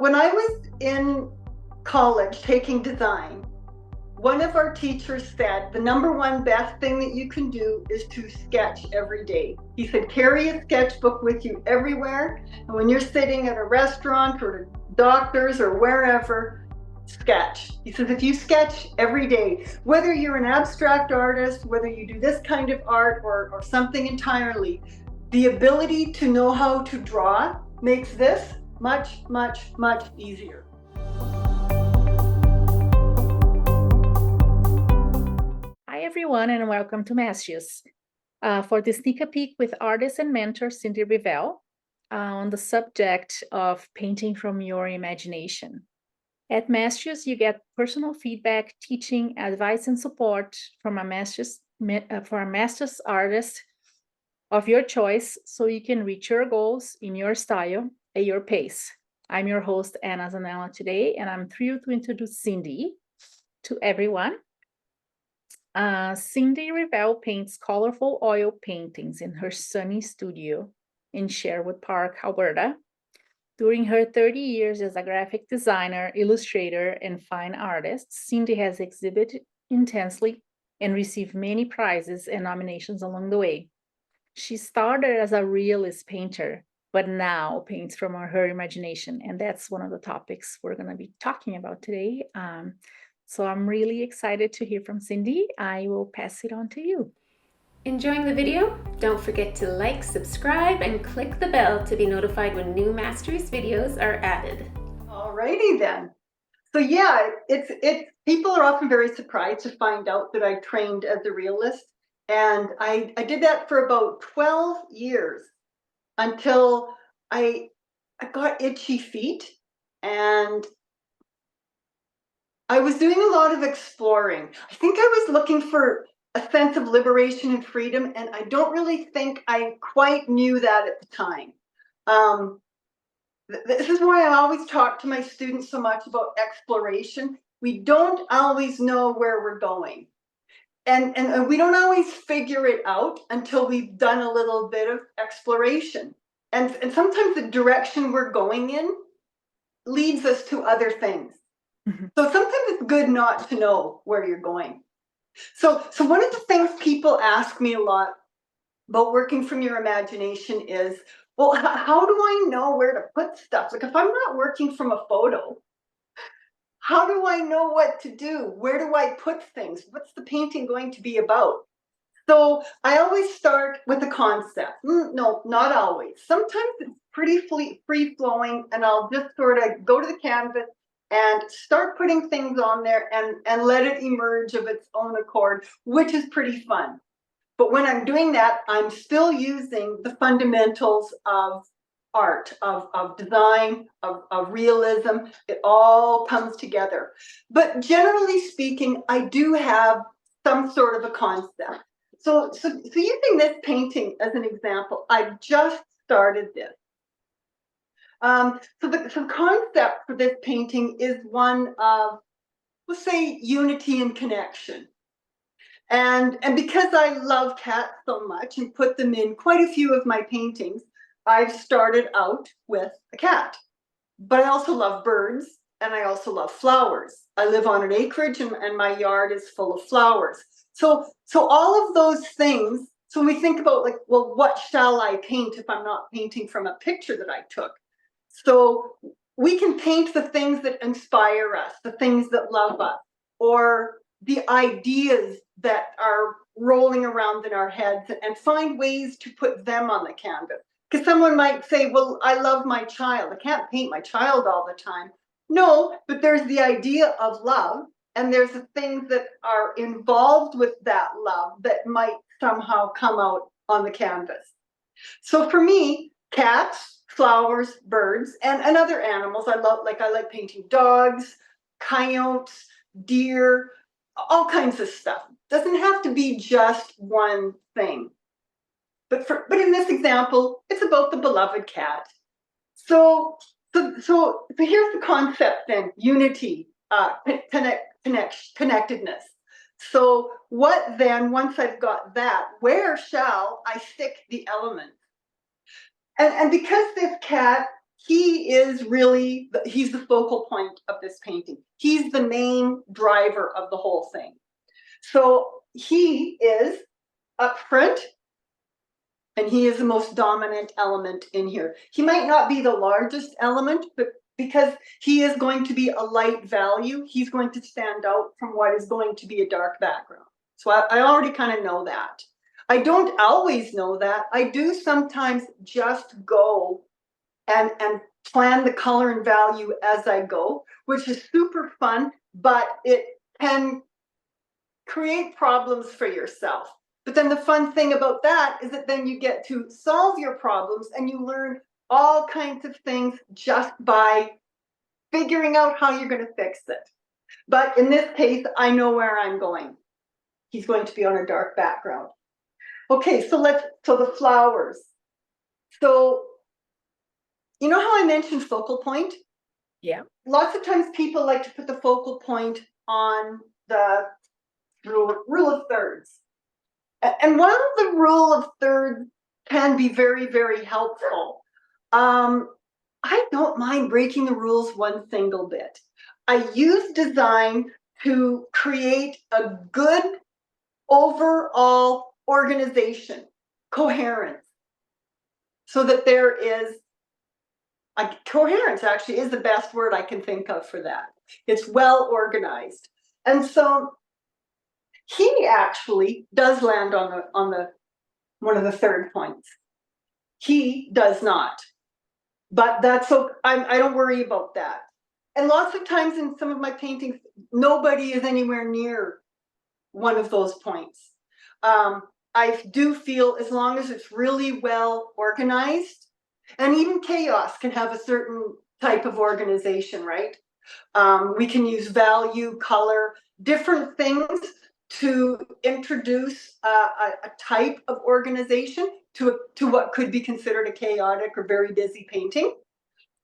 When I was in college taking design, one of our teachers said the number one best thing that you can do is to sketch every day. He said, carry a sketchbook with you everywhere. And when you're sitting at a restaurant or a doctor's or wherever, sketch. He says, if you sketch every day, whether you're an abstract artist, whether you do this kind of art or something entirely, the ability to know how to draw makes this much, much, much easier. Hi, everyone, and welcome to Mastrius. For this sneak peek with artist and mentor Cindy Revell on the subject of painting from your imagination. At Mastrius, you get personal feedback, teaching, advice, and support from a master's artist of your choice so you can reach your goals in your style at your pace. I'm your host, Anna Zanella, today, and I'm thrilled to introduce Cindy to everyone. Cindy Revell paints colorful oil paintings in her sunny studio in Sherwood Park, Alberta. During her 30 years as a graphic designer, illustrator, and fine artist, Cindy has exhibited intensely and received many prizes and nominations along the way. She started as a realist painter, but now paints from her imagination, and that's one of the topics we're going to be talking about today. So I'm really excited to hear from Cindy. I will pass it on to you. Enjoying the video? Don't forget to like, subscribe, and click the bell to be notified when new Mastrius videos are added. Alrighty then. So yeah, it's people are often very surprised to find out that I trained as a realist. And I did that for about 12 years until I got itchy feet, and I was doing a lot of exploring. I think I was looking for a sense of liberation and freedom, and I don't really think I quite knew that at the time. This is why I always talk to my students so much about exploration. We don't always know where we're going. And we don't always figure it out until we've done a little bit of exploration. And sometimes the direction we're going in leads us to other things. Mm-hmm. So sometimes it's good not to know where you're going. So one of the things people ask me a lot about working from your imagination is, well, how do I know where to put stuff? Like if I'm not working from a photo, how do I know what to do? Where do I put things? What's the painting going to be about? So I always start with a concept. No, not always. Sometimes it's pretty free-flowing, and I'll just sort of go to the canvas and start putting things on there and let it emerge of its own accord, which is pretty fun. But when I'm doing that, I'm still using the fundamentals of art, of design, of realism. It all comes together. But generally speaking, I do have some sort of a concept. So using this painting as an example, I've just started this. So the concept for this painting is one of, let's say, unity and connection. And because I love cats so much and put them in quite a few of my paintings, I've started out with a cat. But I also love birds, and I also love flowers. I live on an acreage, and my yard is full of flowers. So all of those things, so when we think about like, well, what shall I paint if I'm not painting from a picture that I took? So we can paint the things that inspire us, the things that love us, or the ideas that are rolling around in our heads, and find ways to put them on the canvas. Because someone might say, well, I love my child. I can't paint my child all the time. No, but there's the idea of love, and there's the things that are involved with that love that might somehow come out on the canvas. So for me, cats, flowers, birds, and other animals, I like painting dogs, coyotes, deer, all kinds of stuff. Doesn't have to be just one thing. But in this example, it's about the beloved cat. So here's the concept then: unity, connectedness. So what then? Once I've got that, where shall I stick the elements? And because this cat he is really, he's the focal point of this painting. He's the main driver of the whole thing. So he is up front, and he is the most dominant element in here. He might not be the largest element, but because he is going to be a light value, he's going to stand out from what is going to be a dark background. So I already kind of know that. I don't always know that. I do sometimes just go and plan the color and value as I go, which is super fun, but it can create problems for yourself. But then the fun thing about that is that then you get to solve your problems and you learn all kinds of things just by figuring out how you're going to fix it. But in this case, I know where I'm going. He's going to be on a dark background. Okay, so the flowers. So, you know how I mentioned focal point? Yeah. Lots of times people like to put the focal point on the rule of thirds. And while the rule of thirds can be very, very helpful, I don't mind breaking the rules one single bit. I use design to create a good overall organization, coherence, so that there is, coherence actually is the best word I can think of for that. It's well organized. And so he actually does land on the one of the third points. He does not. But that's so I don't worry about that. And lots of times in some of my paintings, nobody is anywhere near one of those points. I do feel as long as it's really well organized, and even chaos can have a certain type of organization, right? We can use value, color, different things to introduce a type of organization to what could be considered a chaotic or very busy painting.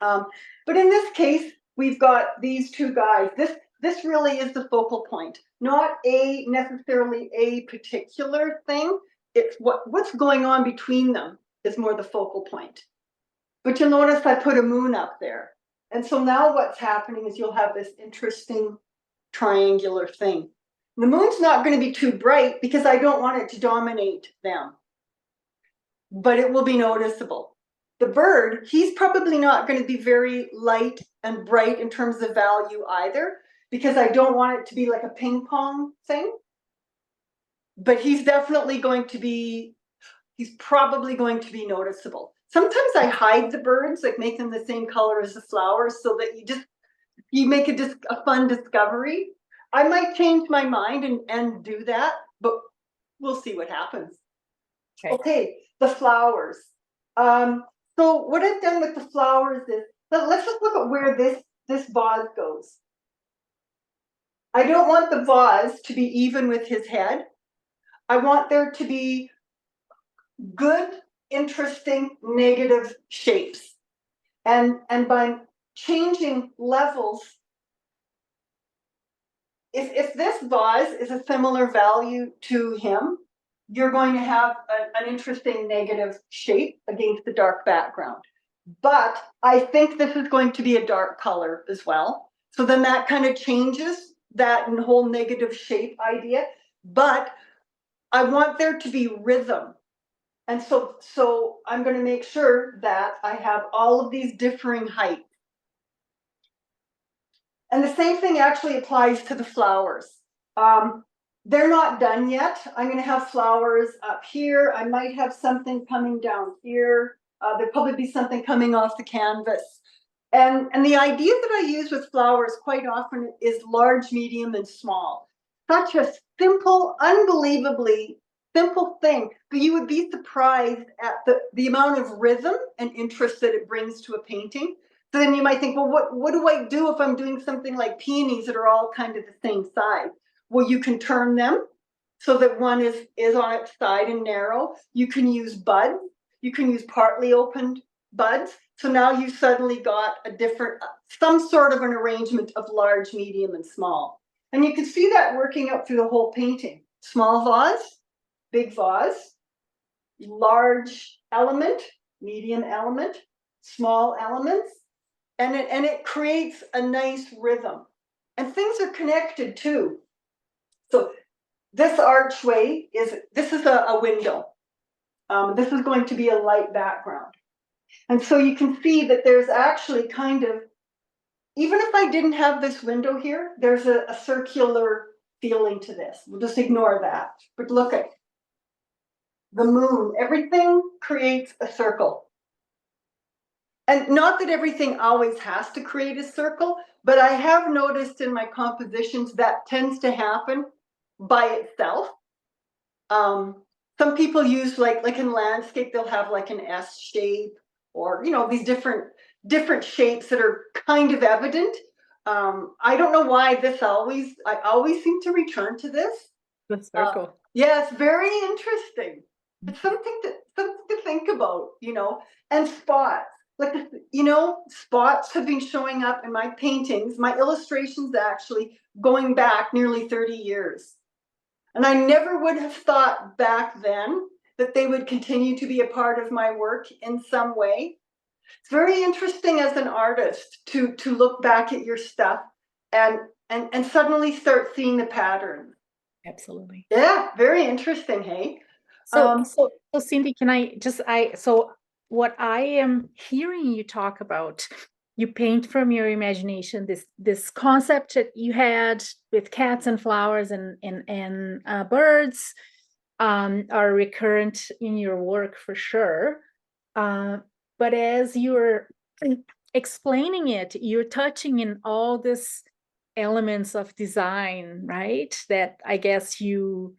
But in this case, we've got these two guys. This really is the focal point, not necessarily a particular thing. It's what's going on between them is more the focal point. But you'll notice I put a moon up there. And so now what's happening is you'll have this interesting triangular thing. The moon's not going to be too bright because I don't want it to dominate them, but it will be noticeable. The bird, he's probably not going to be very light and bright in terms of value either, because I don't want it to be like a ping pong thing. But he's probably going to be noticeable. Sometimes I hide the birds, like make them the same color as the flowers, so that you make a fun discovery. I might change my mind and do that, but we'll see what happens. Okay, the flowers. So what I've done with the flowers is, let's just look at where this vase goes. I don't want the vase to be even with his head. I want there to be good, interesting, negative shapes. And by changing levels, if this vase is a similar value to him, you're going to have an interesting negative shape against the dark background. But I think this is going to be a dark color as well. So then that kind of changes that whole negative shape idea. But I want there to be rhythm. And so I'm going to make sure that I have all of these differing heights. And the same thing actually applies to the flowers. They're not done yet. I'm going to have flowers up here. I might have something coming down here. There'll probably be something coming off the canvas. And the idea that I use with flowers quite often is large, medium, and small. Such a simple, unbelievably simple thing, but you would be surprised at the amount of rhythm and interest that it brings to a painting. So then you might think, well, what do I do if I'm doing something like peonies that are all kind of the same size? Well, you can turn them so that one is on its side and narrow. You can use buds. You can use partly opened buds. So now you suddenly got some sort of an arrangement of large, medium, and small. And you can see that working up through the whole painting. Small vase, big vase, large element, medium element, small elements, and it creates a nice rhythm. And things are connected too. So this archway this is a window. This is going to be a light background. And so you can see that there's actually kind of, even if I didn't have this window here, there's a circular feeling to this. We'll just ignore that. But look at the moon. Everything creates a circle. And not that everything always has to create a circle, but I have noticed in my compositions that tends to happen by itself. Some people use like in landscape, they'll have like an S shape, or these different shapes that are kind of evident. I don't know why I always seem to return to this. The circle. Yeah, it's very interesting. It's something to think about, and spots. Like, spots have been showing up in my paintings, my illustrations actually, going back nearly 30 years. And I never would have thought back then that they would continue to be a part of my work in some way. It's very interesting as an artist to look back at your stuff and suddenly start seeing the pattern. Absolutely. Yeah, very interesting, hey? So Cindy, can I just, so what I am hearing you talk about, you paint from your imagination, this concept that you had with cats and flowers and birds are recurrent in your work for sure. But as you're explaining it, you're touching in all these elements of design, right? That I guess you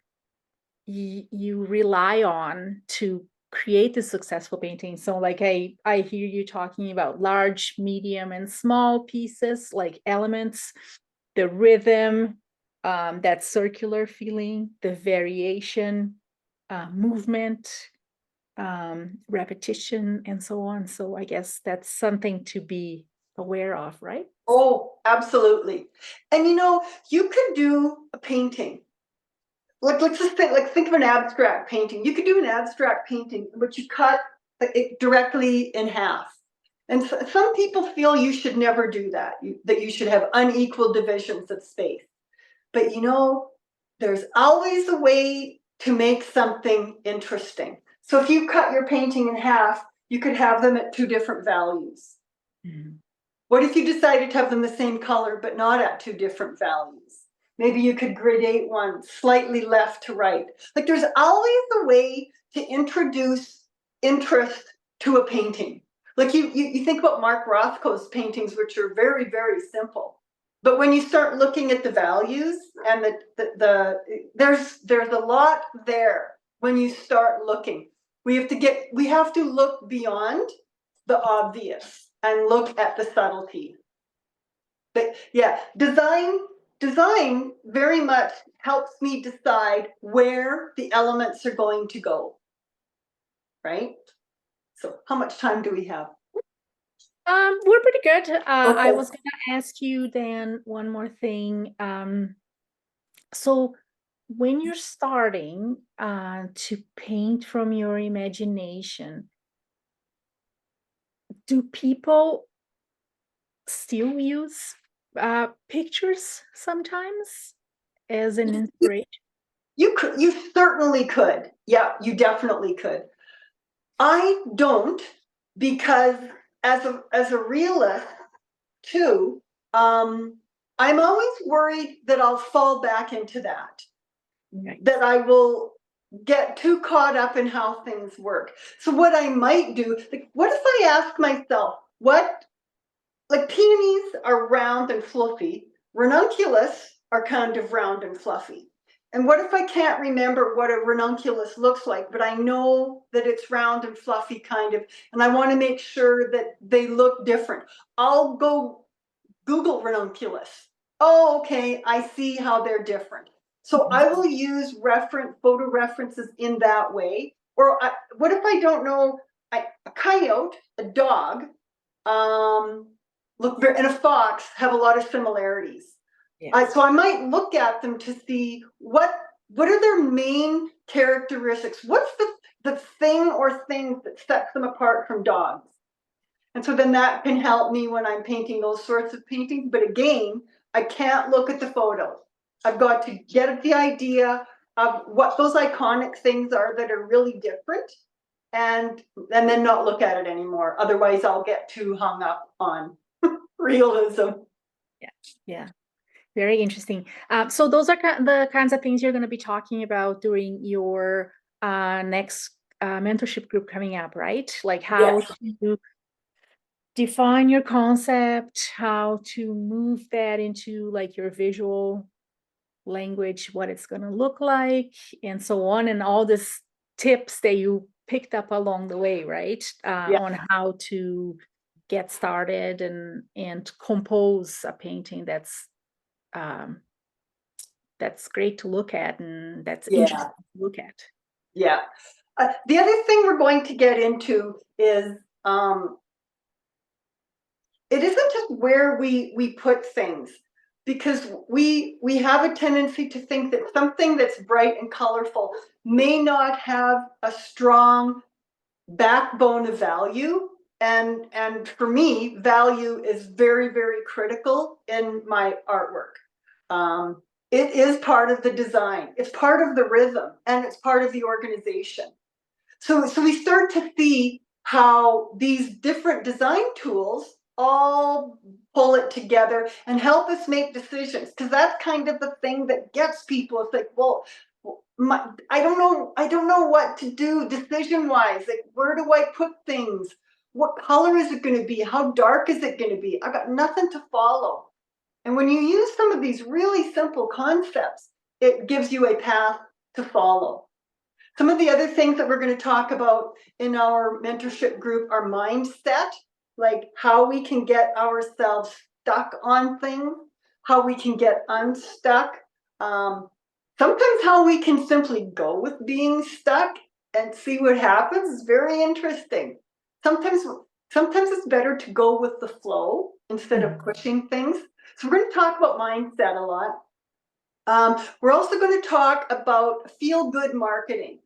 rely on to create the successful painting. So like I hear you talking about large, medium, and small pieces, like elements, the rhythm, that circular feeling, the variation, movement, repetition, and so on. So I guess that's something to be aware of, right? Oh, absolutely. And you could do a painting. Let's just think of an abstract painting. You could do an abstract painting, but you cut it directly in half. And some people feel you should never do that, that you should have unequal divisions of space. But there's always a way to make something interesting. So if you cut your painting in half, you could have them at 2 different values. Mm-hmm. What if you decided to have them the same color, but not at 2 different values? Maybe you could gradate one slightly left to right. Like, there's always a way to introduce interest to a painting. Like you think about Mark Rothko's paintings, which are very, very simple. But when you start looking at the values and there's a lot there when you start looking. We have to look beyond the obvious and look at the subtlety. But yeah, design very much helps me decide where the elements are going to go. Right? So how much time do we have? We're pretty good. Okay. I was gonna ask you then one more thing. So when you're starting to paint from your imagination, do people still use pictures sometimes as an inspiration? You certainly could. Yeah, you definitely could. I don't, because as a realist too, I'm always worried that I'll fall back into that. Right. That I will get too caught up in how things work. So what I might do, like, what if I ask myself, like peonies are round and fluffy, ranunculus are kind of round and fluffy. And what if I can't remember what a ranunculus looks like, but I know that it's round and fluffy kind of, and I want to make sure that they look different. I'll go Google ranunculus. Oh, okay, I see how they're different. So I will use photo references in that way. Or what if I don't know a coyote, a dog, and a fox have a lot of similarities. Yes. So I might look at them to see what are their main characteristics. What's the thing or things that sets them apart from dogs? And so then that can help me when I'm painting those sorts of paintings. But again, I can't look at the photos. I've got to get at the idea of what those iconic things are that are really different, and then not look at it anymore. Otherwise, I'll get too hung up on realism. Yeah. Very interesting. So those are the kinds of things you're going to be talking about during your next mentorship group coming up, right? Like how to define your concept, how to move that into like your visual language, what it's going to look like, and so on, and all these tips that you picked up along the way, right? On how to get started and compose a painting that's great to look at and that's interesting to look at. Yeah. The other thing we're going to get into is it isn't just where we put things, because we have a tendency to think that something that's bright and colorful may not have a strong backbone of value. And for me, value is very, very critical in my artwork. It is part of the design, it's part of the rhythm, and it's part of the organization. So we start to see how these different design tools all pull it together and help us make decisions, because that's kind of the thing that gets people. It's like, well, I don't know what to do decision wise. Like, where do I put things? What color is it going to be? How dark is it going to be? I got nothing to follow. And when you use some of these really simple concepts, it gives you a path to follow. Some of the other things that we're going to talk about in our mentorship group are mindset, like how we can get ourselves stuck on things, how we can get unstuck. Sometimes how we can simply go with being stuck and see what happens is very interesting. Sometimes it's better to go with the flow instead of pushing things. So we're going to talk about mindset a lot. We're also going to talk about feel-good marketing.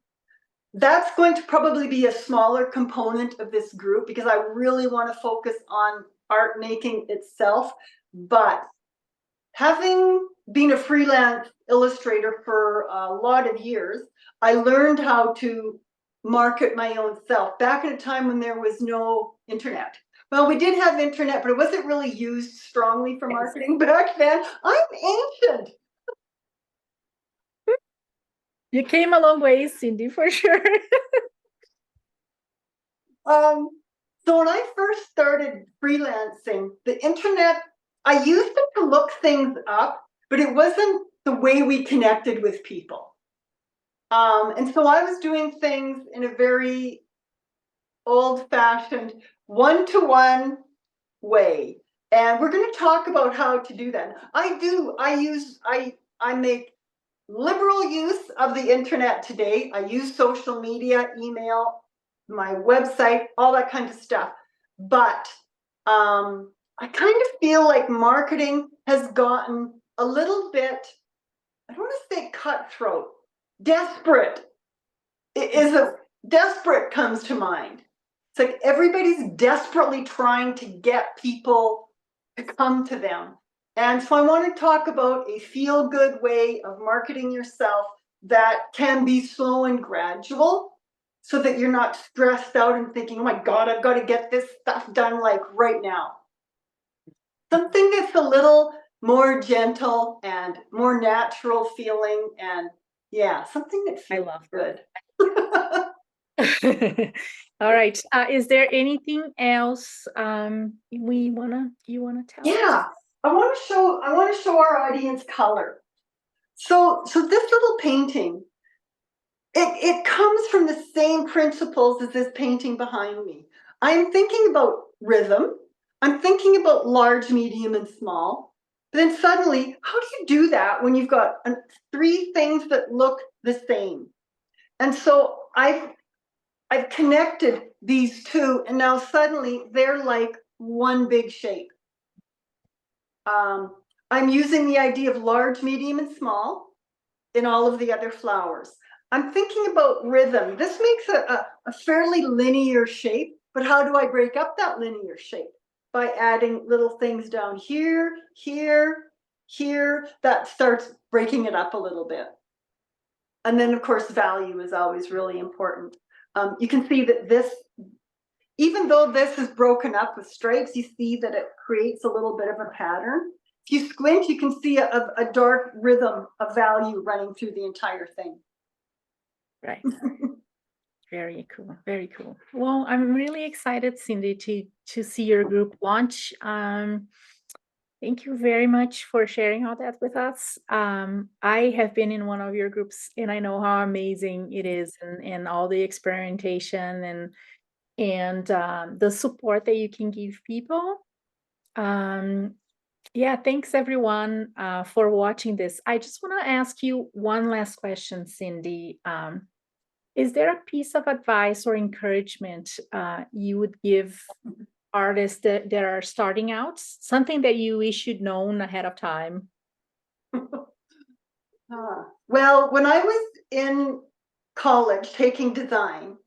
That's going to probably be a smaller component of this group because I really want to focus on art making itself. But having been a freelance illustrator for a lot of years, I learned how to market my own self back in a time when there was no internet. Well, we did have internet, but it wasn't really used strongly for marketing back then. I'm ancient. You came a long way, Cindy, for sure. So when I first started freelancing, the internet, I used it to look things up, but it wasn't the way we connected with people. And so I was doing things in a very old-fashioned, one-to-one way. And we're going to talk about how to do that. I make liberal use of the internet today. I use social media, email, my website, all that kind of stuff. But I kind of feel like marketing has gotten a little bit, I don't want to say cutthroat, desperate. Desperate comes to mind. It's like everybody's desperately trying to get people to come to them. And so I want to talk about a feel-good way of marketing yourself that can be slow and gradual so that you're not stressed out and thinking, oh my God, I've got to get this stuff done like right now. Something that's a little more gentle and more natural feeling, and something that feels good. All right. Is there anything else you wanna tell us? I want to show our audience color. So this little painting, it comes from the same principles as this painting behind me. I'm thinking about rhythm. I'm thinking about large, medium, and small. But then suddenly, how do you do that when you've got three things that look the same? And so I've connected these two, and now suddenly they're like one big shape. I'm using the idea of large, medium, and small in all of the other flowers. I'm thinking about rhythm. This makes a fairly linear shape, But how do I break up that linear shape? By adding little things down here, here, here, that starts breaking it up a little bit. And then, of course, value is always really important. You can see that this, even though this is broken up with stripes, you see that it creates a little bit of a pattern. If you squint, you can see a dark rhythm of value running through the entire thing. Right. Very cool. Very cool. Well, I'm really excited, Cindy, to see your group launch. Thank you very much for sharing all that with us. I have been in one of your groups, and I know how amazing it is, and all the experimentation and the support that you can give people. Yeah, thanks everyone for watching this. I just want to ask you one last question, Cindy. Is there a piece of advice or encouragement you would give artists that are starting out? Something that you wish you'd known ahead of time? Well, when I was in college taking design,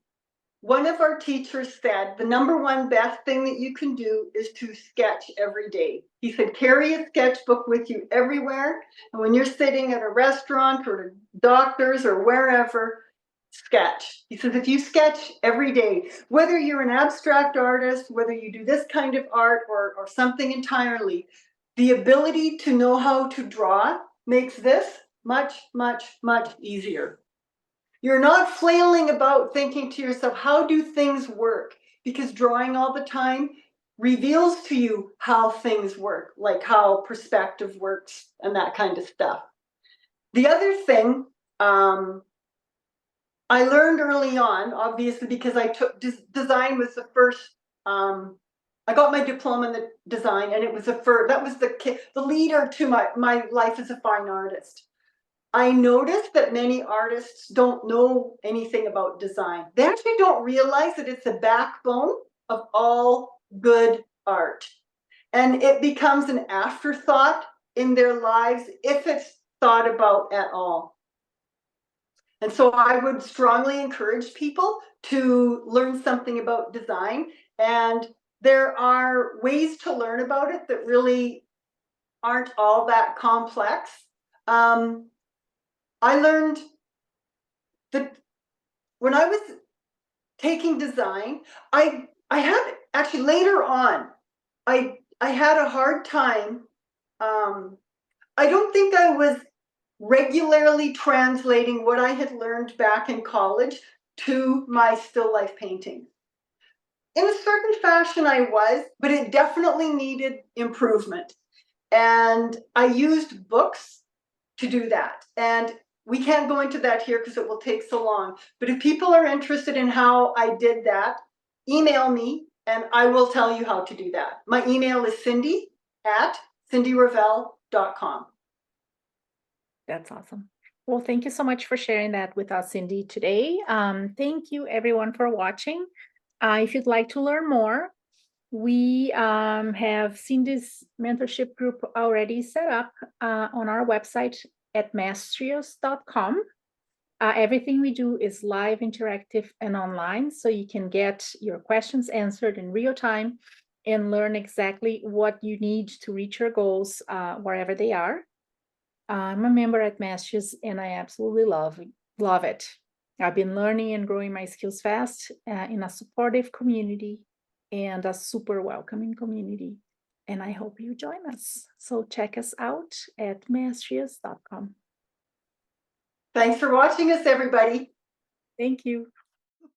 one of our teachers said the number one best thing that you can do is to sketch every day. He said, carry a sketchbook with you everywhere. And when you're sitting at a restaurant or a doctor's or wherever, sketch. He says, if you sketch every day, whether you're an abstract artist, whether you do this kind of art or something entirely, the ability to know how to draw makes this much, much, much easier. You're not flailing about thinking to yourself, how do things work? Because drawing all the time reveals to you how things work, like how perspective works and that kind of stuff. The other thing I learned early on, obviously, because I took design was the first. I got my diploma in the design, and it was that was the leader to my life as a fine artist. I noticed that many artists don't know anything about design. They actually don't realize that it's the backbone of all good art. And it becomes an afterthought in their lives if it's thought about at all. And so I would strongly encourage people to learn something about design. And there are ways to learn about it that really aren't all that complex. I learned that when I was taking design, I had actually later on, I had a hard time. I don't think I was regularly translating what I had learned back in college to my still life painting. In a certain fashion I was, but it definitely needed improvement. And I used books to do that. And we can't go into that here because it will take so long. But if people are interested in how I did that, email me and I will tell you how to do that. My email is cindy@cindyrevell.com. That's awesome. Well, thank you so much for sharing that with us, Cindy, today. Thank you, everyone, for watching. If you'd like to learn more, we have Cindy's mentorship group already set up on our website at mastrius.com. Everything we do is live, interactive, and online, so you can get your questions answered in real time and learn exactly what you need to reach your goals wherever they are. I'm a member at Mastrius, and I absolutely love it. I've been learning and growing my skills fast in a supportive community and a super welcoming community. And I hope you join us. So check us out at mastrius.com. Thanks for watching us, everybody. Thank you.